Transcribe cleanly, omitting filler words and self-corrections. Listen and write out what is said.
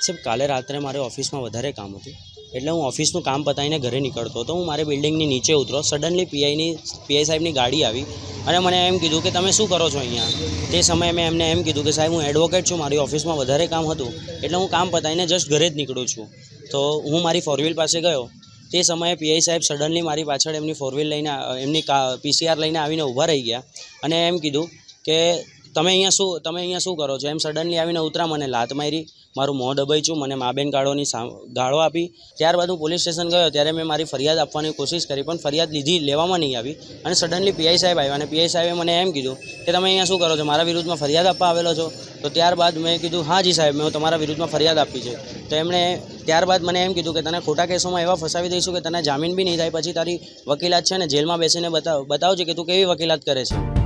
સાહેબ કાલે રાત્રે મારે ઓફિસમાં વધારે કામ હતું એટલે હું ઓફિસનું કામ પતાવીને ઘરે નીકળતો હતો. હું મારી બિલ્ડિંગની નીચે ઉતરો, સડનલી પીઆઈ સાહેબની ગાડી આવી અને મને એમ કીધું કે તમે શું કરો છો અહીંયા. તે સમયે મેં એમને એમ કીધું કે સાહેબ હું એડવોકેટ છું, મારી ઓફિસમાં વધારે કામ હતું એટલે હું કામ પતાવીને જસ્ટ ઘરે જ નીકળું છું. તો હું મારી ફોર વ્હીલ પાસે ગયો. તે સમયે પીઆઈ સાહેબ સડનલી મારી પાછળ એમની ફોર વ્હીલ લઈને એમની પીસીઆર લઈને આવીને ઊભા રહી ગયા અને એમ કીધું કે તમે અહીંયા શું કરો છો. એમ સડનલી આવીને ઉતરા, મને લાત મારી, મારું મોં દબાઈચું, મને મા બેન ગાળો આપી. ત્યારબાદ હું પોલીસ સ્ટેશન ગયો ત્યારે મેં મારી ફરિયાદ આપવાની કોશિશ કરી પણ ફરિયાદ લેવામાં નહીં આવી અને સડનલી પીઆઈ સાહેબ આવ્યા અને પીઆઈ સાહેબે મને એમ કીધું કે તમે અહીંયા શું કરો છો, મારા વિરુદ્ધમાં ફરિયાદ આપવા આવેલો છો. તો ત્યારબાદ મેં કીધું હા જી સાહેબ, મેં તમારા વિરુદ્ધમાં ફરિયાદ આપી છે. તો એમણે ત્યારબાદ મને એમ કીધું કે તને ખોટા કેસોમાં એવા ફસાવી દઈશું કે તને જામીન બી નહીં થાય, પછી તારી વકીલાત છે ને જેલમાં બેસીને બતાવજે કે તું કેવી વકીલાત કરે છે.